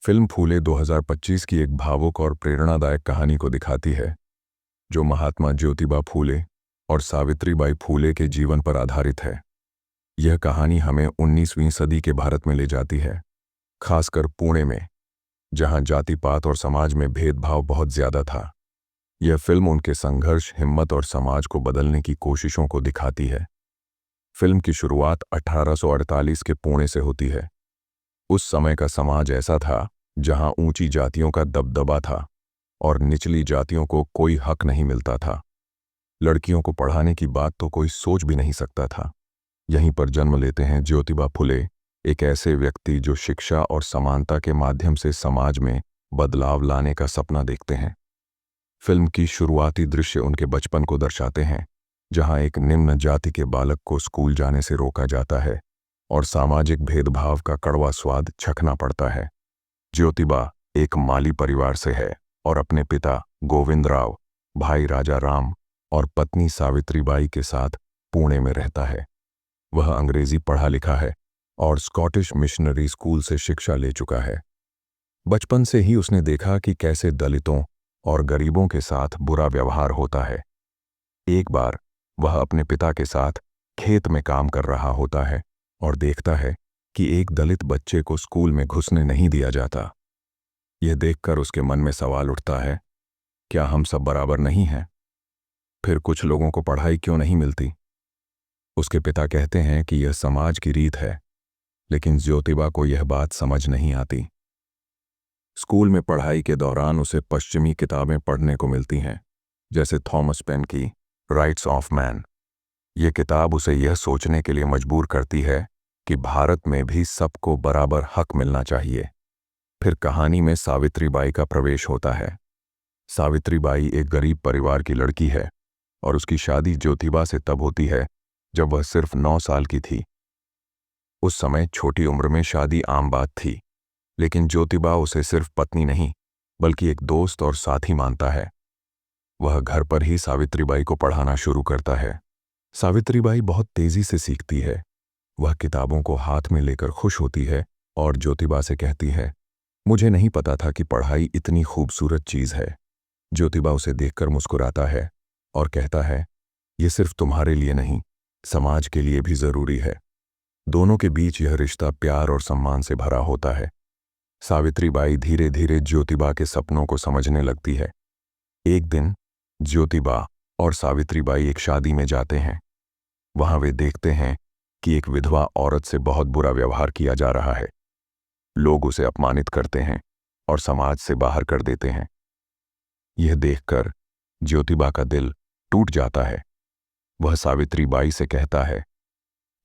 Film फूले 2025 की एक भावुक और प्रेरणादायक कहानी को दिखाती है जो महात्मा ज्योतिबा फूले और सावित्रीबाई फूले के जीवन पर आधारित है। यह कहानी हमें 19वीं सदी के भारत में ले जाती है, खासकर पुणे में, जहां जाति पात और समाज में भेदभाव बहुत ज्यादा था। यह फिल्म उनके संघर्ष, हिम्मत और समाज को बदलने की कोशिशों को दिखाती है। फिल्म की शुरुआत 1848 के पुणे से होती है। उस समय का समाज ऐसा था जहां ऊंची जातियों का दबदबा था और निचली जातियों को कोई हक नहीं मिलता था। लड़कियों को पढ़ाने की बात तो कोई सोच भी नहीं सकता था। यहीं पर जन्म लेते हैं ज्योतिबा फुले, एक ऐसे व्यक्ति जो शिक्षा और समानता के माध्यम से समाज में बदलाव लाने का सपना देखते हैं। फिल्म की शुरुआती दृश्य उनके बचपन को दर्शाते हैं, जहां एक निम्न जाति के बालक को स्कूल जाने से रोका जाता है और सामाजिक भेदभाव का कड़वा स्वाद चखना पड़ता है। ज्योतिबा एक माली परिवार से है और अपने पिता गोविंदराव, भाई राजा राम और पत्नी सावित्रीबाई के साथ पुणे में रहता है। वह अंग्रेजी पढ़ा लिखा है और स्कॉटिश मिशनरी स्कूल से शिक्षा ले चुका है। बचपन से ही उसने देखा कि कैसे दलितों और गरीबों के साथ बुरा व्यवहार होता है। एक बार वह अपने पिता के साथ खेत में काम कर रहा होता है और देखता है कि एक दलित बच्चे को स्कूल में घुसने नहीं दिया जाता। यह देखकर उसके मन में सवाल उठता है, क्या हम सब बराबर नहीं हैं? फिर कुछ लोगों को पढ़ाई क्यों नहीं मिलती? उसके पिता कहते हैं कि यह समाज की रीत है, लेकिन ज्योतिबा को यह बात समझ नहीं आती। स्कूल में पढ़ाई के दौरान उसे पश्चिमी किताबें पढ़ने को मिलती हैं, जैसे थॉमस पेन की राइट्स ऑफ मैन। यह किताब उसे यह सोचने के लिए मजबूर करती है कि भारत में भी सबको बराबर हक मिलना चाहिए। फिर कहानी में सावित्रीबाई का प्रवेश होता है। सावित्रीबाई एक गरीब परिवार की लड़की है और उसकी शादी ज्योतिबा से तब होती है जब वह सिर्फ 9 साल की थी। उस समय छोटी उम्र में शादी आम बात थी, लेकिन ज्योतिबा उसे सिर्फ पत्नी नहीं बल्कि एक दोस्त और साथी मानता है। वह घर पर ही सावित्रीबाई को पढ़ाना शुरू करता है। सावित्रीबाई बहुत तेजी से सीखती है। वह किताबों को हाथ में लेकर खुश होती है और ज्योतिबा से कहती है, मुझे नहीं पता था कि पढ़ाई इतनी खूबसूरत चीज है। ज्योतिबा उसे देखकर मुस्कुराता है और कहता है, ये सिर्फ तुम्हारे लिए नहीं, समाज के लिए भी जरूरी है। दोनों के बीच यह रिश्ता प्यार और सम्मान से भरा होता है। सावित्रीबाई धीरे धीरे ज्योतिबा के सपनों को समझने लगती है। एक दिन ज्योतिबा और सावित्रीबाई एक शादी में जाते हैं। वहां वे देखते हैं कि एक विधवा औरत से बहुत बुरा व्यवहार किया जा रहा है। लोग उसे अपमानित करते हैं और समाज से बाहर कर देते हैं। यह देखकर ज्योतिबा का दिल टूट जाता है। वह सावित्रीबाई से कहता है,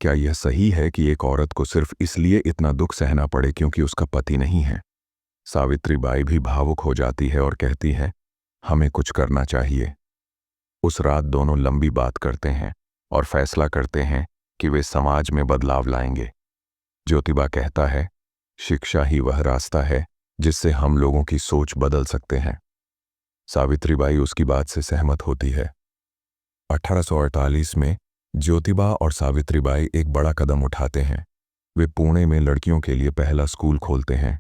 क्या यह सही है कि एक औरत को सिर्फ इसलिए इतना दुख सहना पड़े क्योंकि उसका पति नहीं है? सावित्रीबाई भी भावुक हो जाती है और कहती है, हमें कुछ करना चाहिए। उस रात दोनों लंबी बात करते हैं और फैसला करते हैं कि वे समाज में बदलाव लाएंगे। ज्योतिबा कहता है, शिक्षा ही वह रास्ता है जिससे हम लोगों की सोच बदल सकते हैं। सावित्रीबाई उसकी बात से सहमत होती है। 1848 में ज्योतिबा और सावित्रीबाई एक बड़ा कदम उठाते हैं। वे पुणे में लड़कियों के लिए पहला स्कूल खोलते हैं।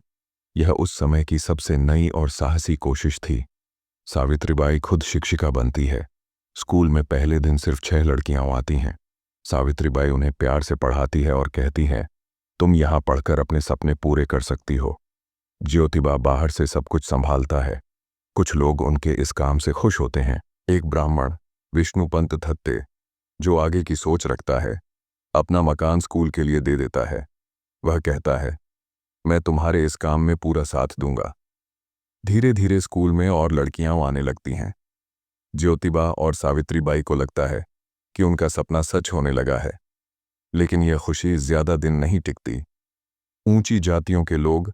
यह उस समय की सबसे नई और साहसी कोशिश थी। सावित्रीबाई खुद शिक्षिका बनती है। स्कूल में पहले दिन सिर्फ 6 लड़कियां आती हैं। सावित्रीबाई उन्हें प्यार से पढ़ाती है और कहती है, तुम यहां पढ़कर अपने सपने पूरे कर सकती हो। ज्योतिबा बाहर से सब कुछ संभालता है। कुछ लोग उनके इस काम से खुश होते हैं। एक ब्राह्मण, विष्णुपंत थत्ते, जो आगे की सोच रखता है, अपना मकान स्कूल के लिए दे देता है। वह कहता है, मैं तुम्हारे इस काम में पूरा साथ दूंगा। धीरे धीरे स्कूल में और लड़कियां आने लगती हैं। ज्योतिबा और सावित्रीबाई को लगता है कि उनका सपना सच होने लगा है, लेकिन यह खुशी ज्यादा दिन नहीं टिकती। ऊंची जातियों के लोग,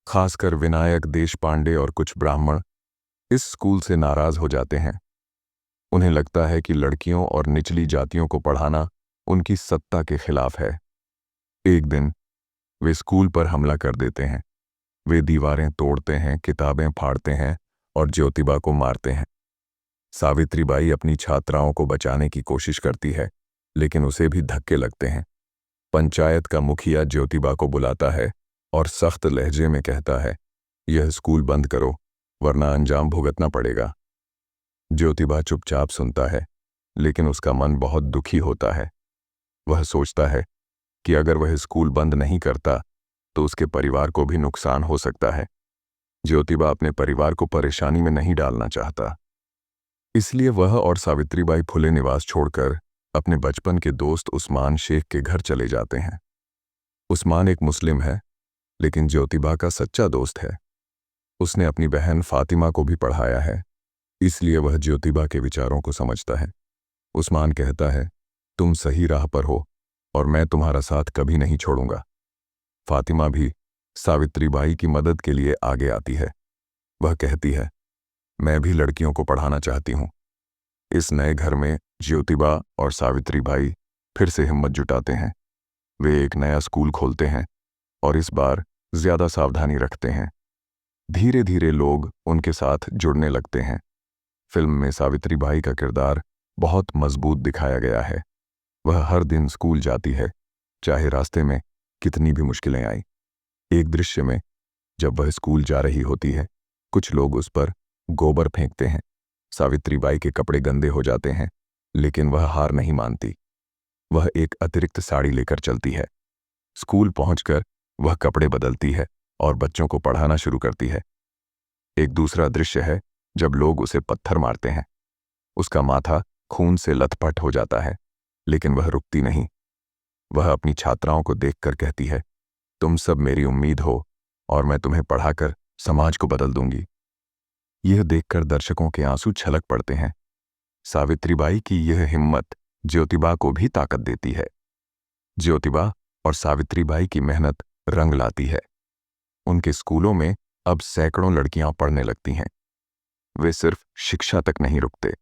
खासकर विनायक देशपांडे और कुछ ब्राह्मण, इस स्कूल से नाराज हो जाते हैं। उन्हें लगता है कि लड़कियों और निचली जातियों को पढ़ाना उनकी सत्ता के खिलाफ है। एक दिन वे स्कूल पर हमला कर देते हैं। वे दीवारें तोड़ते हैं, किताबें फाड़ते हैं और ज्योतिबा को मारते हैं। सावित्रीबाई अपनी छात्राओं को बचाने की कोशिश करती है, लेकिन उसे भी धक्के लगते हैं। पंचायत का मुखिया ज्योतिबा को बुलाता है और सख्त लहजे में कहता है, यह स्कूल बंद करो, वरना अंजाम भुगतना पड़ेगा। ज्योतिबा चुपचाप सुनता है, लेकिन उसका मन बहुत दुखी होता है। वह सोचता है कि अगर वह स्कूल बंद नहीं करता तो उसके परिवार को भी नुकसान हो सकता है। ज्योतिबा अपने परिवार को परेशानी में नहीं डालना चाहता, इसलिए वह और सावित्रीबाई फुले निवास छोड़कर अपने बचपन के दोस्त उस्मान शेख के घर चले जाते हैं। उस्मान एक मुस्लिम है, लेकिन ज्योतिबा का सच्चा दोस्त है। उसने अपनी बहन फातिमा को भी पढ़ाया है, इसलिए वह ज्योतिबा के विचारों को समझता है। उस्मान कहता है, तुम सही राह पर हो और मैं तुम्हारा साथ कभी नहीं छोड़ूंगा। फातिमा भी सावित्रीबाई की मदद के लिए आगे आती है। वह कहती है, मैं भी लड़कियों को पढ़ाना चाहती हूँ। इस नए घर में ज्योतिबा और सावित्रीबाई फिर से हिम्मत जुटाते हैं। वे एक नया स्कूल खोलते हैं और इस बार ज्यादा सावधानी रखते हैं। धीरे धीरे लोग उनके साथ जुड़ने लगते हैं। फिल्म में सावित्रीबाई का किरदार बहुत मजबूत दिखाया गया है। वह हर दिन स्कूल जाती है, चाहे रास्ते में कितनी भी मुश्किलें आए। एक दृश्य में जब वह स्कूल जा रही होती है, कुछ लोग उस पर गोबर फेंकते हैं। सावित्रीबाई के कपड़े गंदे हो जाते हैं, लेकिन वह हार नहीं मानती। वह एक अतिरिक्त साड़ी लेकर चलती है। स्कूल पहुंचकर वह कपड़े बदलती है और बच्चों को पढ़ाना शुरू करती है। एक दूसरा दृश्य है जब लोग उसे पत्थर मारते हैं। उसका माथा खून से लथपथ हो जाता है, लेकिन वह रुकती नहीं। वह अपनी छात्राओं को देखकर कहती है, तुम सब मेरी उम्मीद हो और मैं तुम्हें पढ़ाकर समाज को बदल दूंगी। यह देखकर दर्शकों के आंसू छलक पड़ते हैं। सावित्रीबाई की यह हिम्मत ज्योतिबा को भी ताकत देती है। ज्योतिबा और सावित्रीबाई की मेहनत रंग लाती है। उनके स्कूलों में अब सैकड़ों लड़कियां पढ़ने लगती हैं। वे सिर्फ शिक्षा तक नहीं रुकते,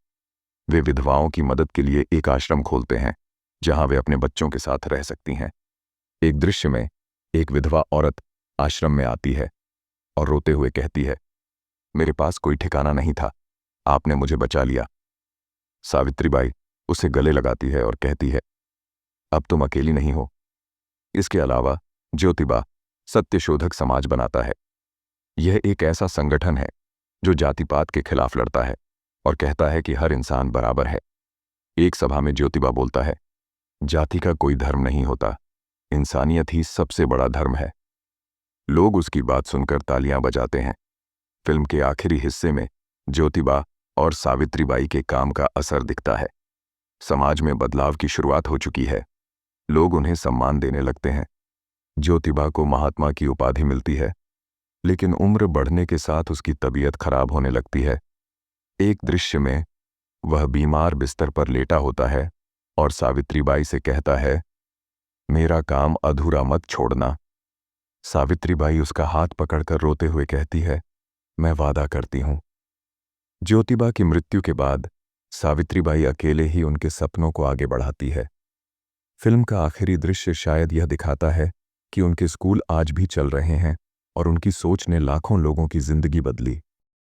वे विधवाओं की मदद के लिए एक आश्रम खोलते हैं, जहां वे अपने बच्चों के साथ रह सकती हैं। एक दृश्य में एक विधवा औरत आश्रम में आती है और रोते हुए कहती है, मेरे पास कोई ठिकाना नहीं था, आपने मुझे बचा लिया। सावित्रीबाई उसे गले लगाती है और कहती है, अब तुम अकेली नहीं हो। इसके अलावा ज्योतिबा सत्यशोधक समाज बनाता है। यह एक ऐसा संगठन है जो जाति-पात के खिलाफ लड़ता है और कहता है कि हर इंसान बराबर है। एक सभा में ज्योतिबा बोलता है, जाति का कोई धर्म नहीं होता, इंसानियत ही सबसे बड़ा धर्म है। लोग उसकी बात सुनकर तालियां बजाते हैं। फिल्म के आखिरी हिस्से में ज्योतिबा और सावित्रीबाई के काम का असर दिखता है। समाज में बदलाव की शुरुआत हो चुकी है। लोग उन्हें सम्मान देने लगते हैं। ज्योतिबा को महात्मा की उपाधि मिलती है, लेकिन उम्र बढ़ने के साथ उसकी तबीयत खराब होने लगती है। एक दृश्य में वह बीमार बिस्तर पर लेटा होता है और सावित्रीबाई से कहता है, मेरा काम अधूरा मत छोड़ना। सावित्रीबाई उसका हाथ पकड़कर रोते हुए कहती है, मैं वादा करती हूं। ज्योतिबा की मृत्यु के बाद सावित्रीबाई अकेले ही उनके सपनों को आगे बढ़ाती है। फिल्म का आखिरी दृश्य शायद यह दिखाता है कि उनके स्कूल आज भी चल रहे हैं और उनकी सोच ने लाखों लोगों की जिंदगी बदली।